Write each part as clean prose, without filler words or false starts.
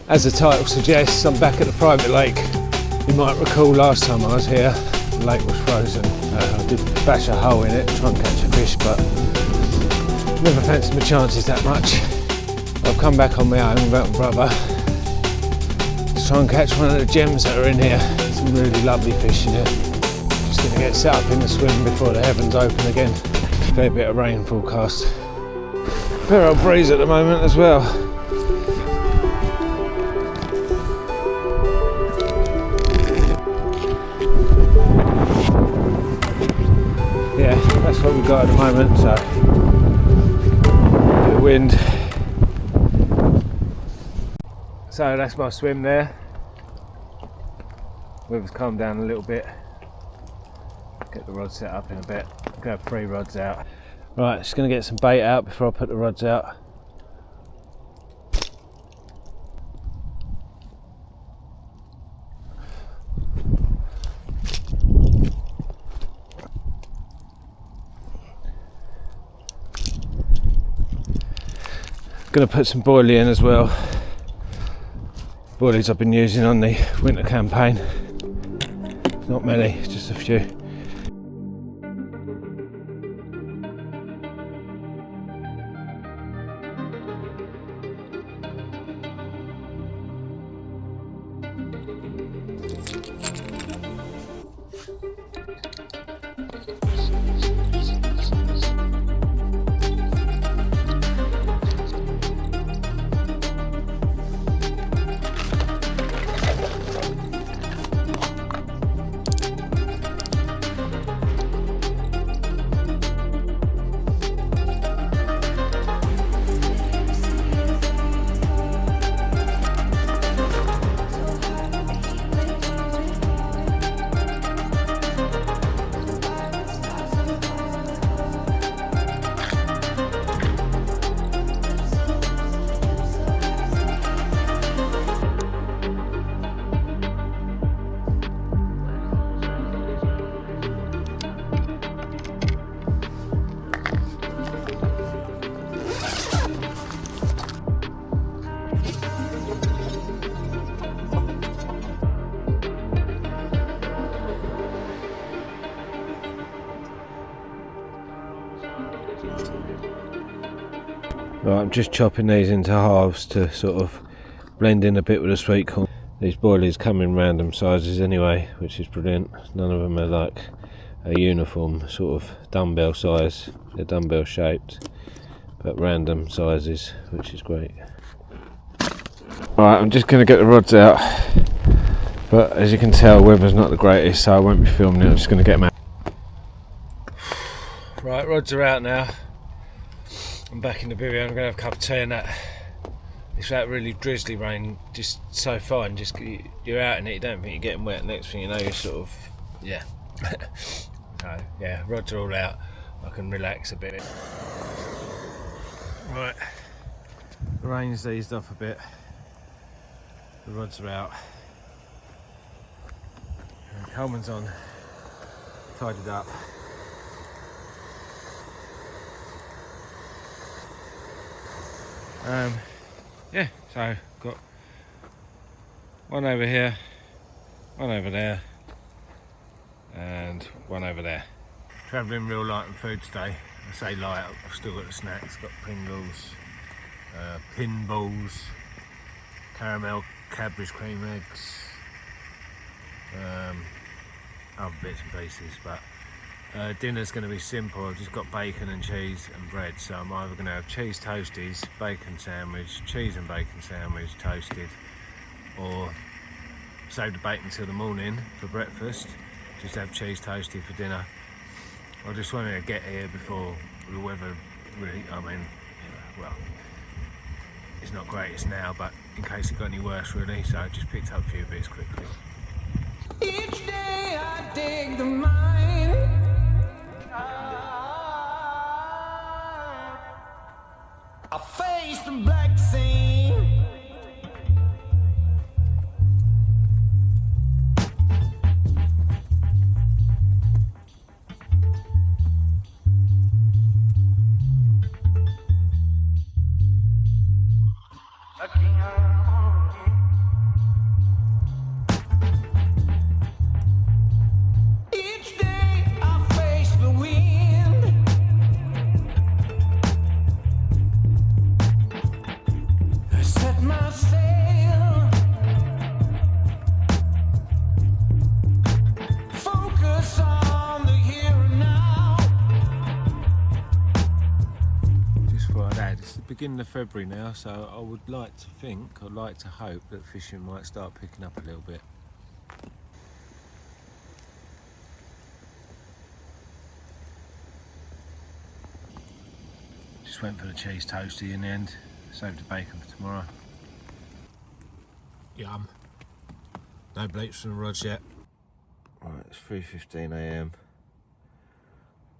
As the title suggests, I'm back at the private lake. You might recall last time I was here, the lake was frozen. I did bash a hole in it, try and catch a fish, but never fancied my chances that much. I've come back on my own without my brother to try and catch one of the gems that are in here. Some really lovely fish in here. Just going to get set up in the swim before the heavens open again. Fair bit of rain forecast. Fair old breeze at the moment as well. Yeah, that's what we've got at the moment, so a bit of wind. So that's my swim there. Weather's calmed down a little bit. Get the rod set up in a bit. I'm gonna have 3 rods out. Right, just gonna get some bait out before I put the rods out. Gonna put some boilie in as well. Boilies I've been using on the winter campaign. Not many, just a few. Right, I'm just chopping these into halves to sort of blend in a bit with the sweet corn. These boilies come in random sizes anyway, which is brilliant. None of them are like a uniform sort of dumbbell size. They're dumbbell shaped, but random sizes, which is great. Right, I'm just going to get the rods out, but as you can tell, weather's not the greatest, so I won't be filming it. I'm just going to get them out. Right, rods are out now. I'm back in the bivvy. I'm going to have a cup of tea and that. It's that really drizzly rain, just so fine. Just you're out in it, you don't think you're getting wet. Next thing you know, you're sort of, yeah. So yeah, rods are all out. I can relax a bit. Right, the rain's eased off a bit. The rods are out. And Coleman's on, tidied up. Yeah, so got one over here, one over there, and one over there. Travelling real light on food today. I say light, I've still got the snacks, got Pringles, pinballs, caramel Cadbury's cream eggs, other bits and pieces, but dinner's going to be simple. I've just got bacon and cheese and bread, so I'm either going to have cheese toasties, bacon sandwich, cheese and bacon sandwich toasted, or save the bacon till the morning for breakfast, just have cheese toasted for dinner. I just wanted to get here before the weather really, I mean, well, it's not greatest now, but in case it got any worse really, so I just picked up a few bits quickly. Each day I dig the mine. I face the black sea. Looking around. It's the beginning of February now, so I would like to think, I'd like to hope that fishing might start picking up a little bit. Just went for the cheese toastie in the end, saved the bacon for tomorrow. Yum. No bleach from the rods yet. Right, it's 3:15 AM.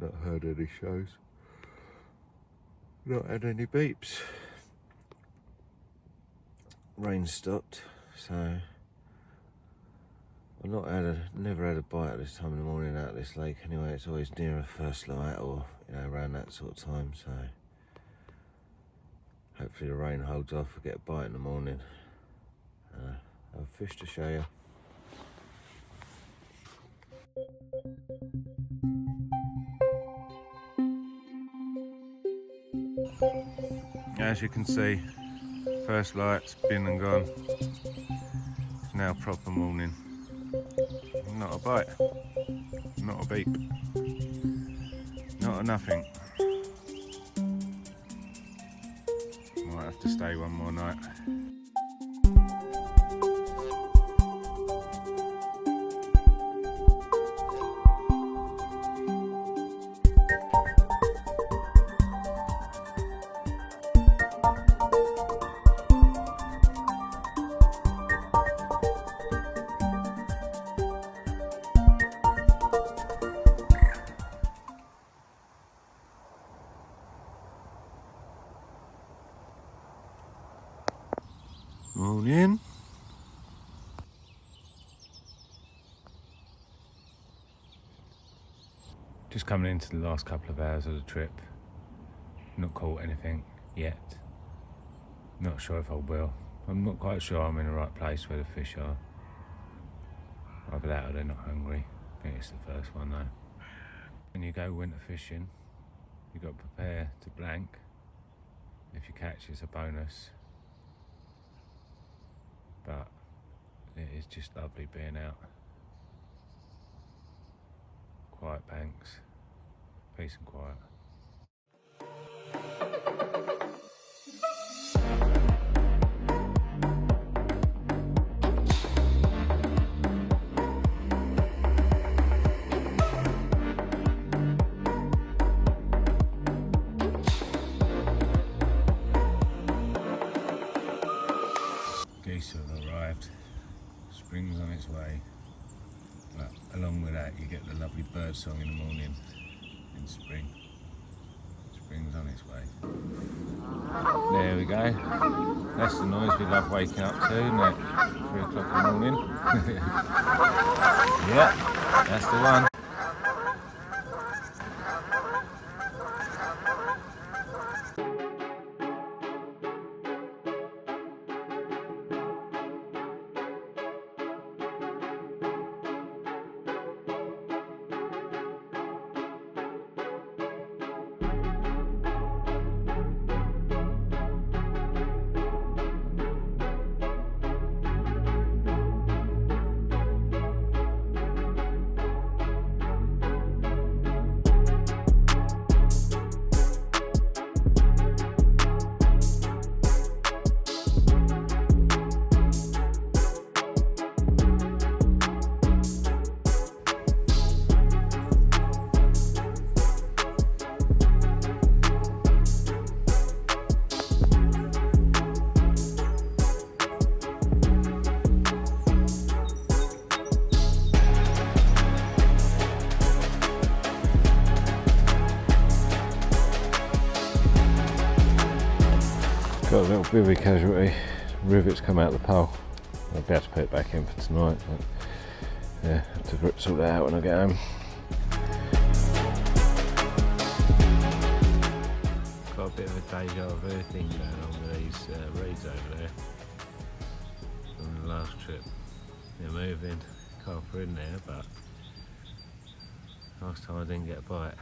Not heard any shows. Not had any beeps. Rain stopped, so I've never had a bite at this time in the morning out of this lake anyway. It's always near a first light or around that sort of time, so hopefully the rain holds off, we'll get a bite in the morning. I have a fish to show you. As you can see, first light's been and gone. It's now proper morning. Not a bite, not a beep, not a nothing. Might have to stay one more night. Morning. Just coming into the last couple of hours of the trip. Not caught anything yet. Not sure if I will. I'm not quite sure I'm in the right place where the fish are. Either that or they're not hungry. I think it's the first one though. When you go winter fishing, you've got to prepare to blank. If you catch, it's a bonus. But it is just lovely being out. Quiet banks, peace and quiet. Geese have arrived, spring's on its way, but along with that you get the lovely bird song in the morning in spring. Spring's on its way. There we go, that's the noise we love waking up to, isn't it? 3 o'clock in the morning. Yeah, that's the one. Got a little bivvy casualty, rivets come out of the pole. I'll be able to put it back in for tonight, but yeah, have to sort that out when I get home. Got a bit of a deja vu thing going on with these reeds over there from the last trip. They're moving, Carp are in there, but last time I didn't get a bite.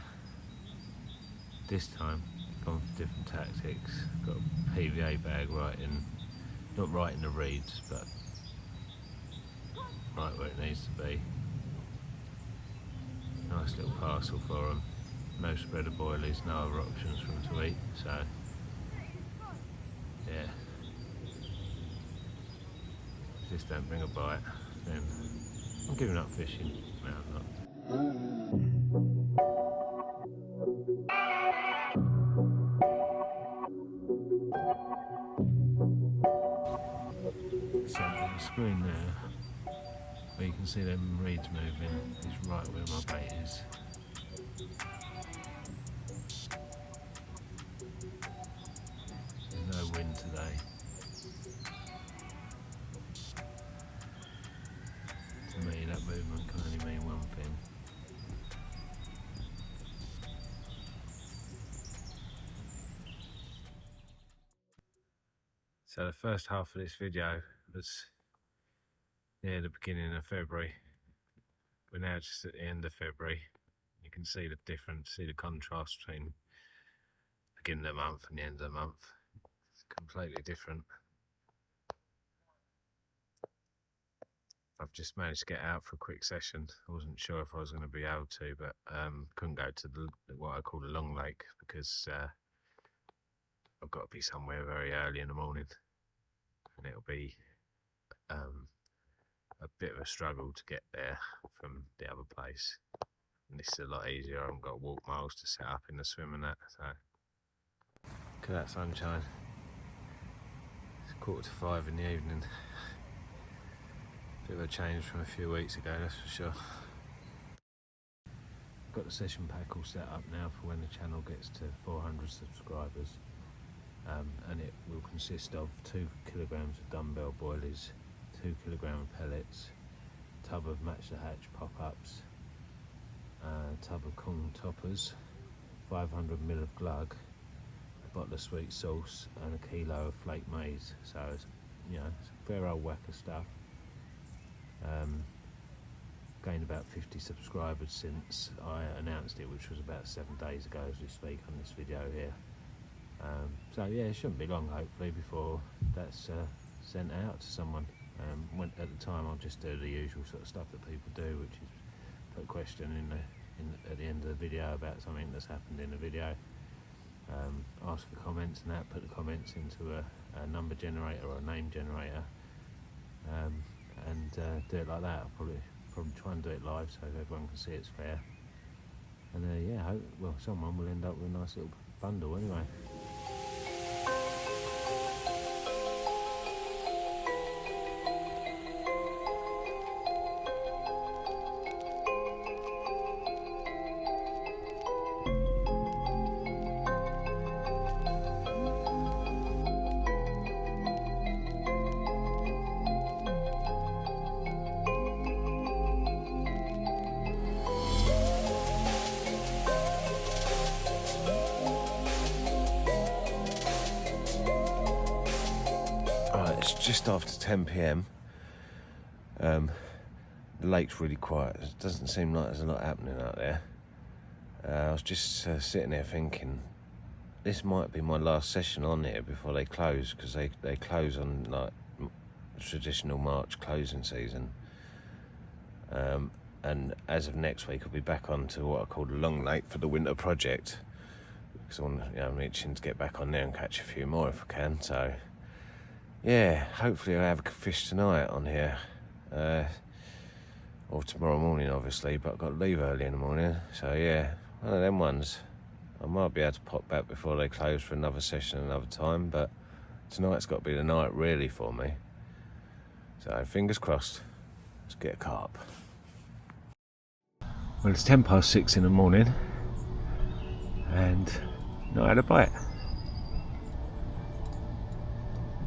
This time gone for different tactics. Got a PVA bag not right in the reeds, but right where it needs to be. Nice little parcel for them. No spreader boilies, no other options for them to eat, so yeah, just don't bring a bite, then I'm giving up fishing. No, I'm not. So the screen there, where you can see them reeds moving, is right where my bait is. There's no wind today. To me, that movement can only mean one thing. So the first half of this video was near the beginning of February. We're now just at the end of February. You can see the difference, see the contrast between the beginning of the month and the end of the month. It's completely different. I've just managed to get out for a quick session. I wasn't sure if I was going to be able to, but couldn't go to what I call the long lake because I've got to be somewhere very early in the morning, and it'll be a bit of a struggle to get there from the other place. And this is a lot easier. I haven't got to walk miles to set up in the swim and that. So look at that sunshine. It's 4:45 in the evening. Bit of a change from a few weeks ago, that's for sure. Got the session pack all set up now for when the channel gets to 400 subscribers, and it will consist of 2 kilograms of dumbbell boilies, 2 kilogram of pellets, tub of match the hatch pop-ups, tub of corn toppers, 500 ml of glug, a bottle of sweet sauce, and a kilo of flake maize. So it's, you know, it's a fair old whack of stuff. Gained about 50 subscribers since I announced it, which was about 7 days ago as we speak on this video here. So yeah, it shouldn't be long hopefully before that's sent out to someone. At the time I'll just do the usual sort of stuff that people do, which is put a question at the end of the video about something that's happened in the video, ask for comments and that, put the comments into a number generator or a name generator, and do it like that. I'll probably try and do it live so everyone can see it's fair. And yeah, well, someone will end up with a nice little bundle anyway. It's just after 10 PM. The lake's really quiet. It doesn't seem like there's a lot happening out there. I was just sitting there thinking, this might be my last session on here before they close, because they close on like traditional March closing season. And as of next week, I'll be back on to what I call the long lake for the winter project, because I'm itching to get back on there and catch a few more if I can. So yeah, hopefully I'll have a fish tonight on here, or tomorrow morning obviously, but I've got to leave early in the morning. So yeah, one of them ones. I might be able to pop back before they close for another session another time, but tonight's got to be the night really for me. So fingers crossed, let's get a carp. Well, it's 6:10 in the morning and not had a bite.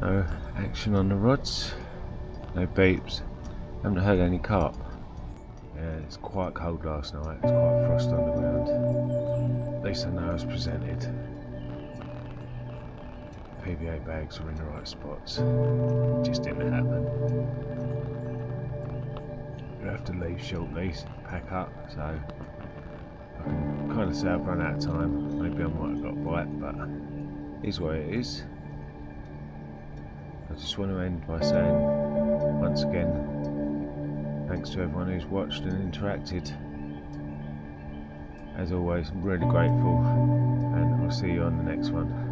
No action on the rods, no beeps, haven't heard any carp. Yeah, it's quite cold last night, it's quite frost on the ground. At least I know it's presented. PVA bags were in the right spots, it just didn't happen. I have to leave shortly, pack up, so I can kind of say I've run out of time. Maybe I might have got a bite, but it is what it is. I just want to end by saying, once again, thanks to everyone who's watched and interacted. As always, I'm really grateful, and I'll see you on the next one.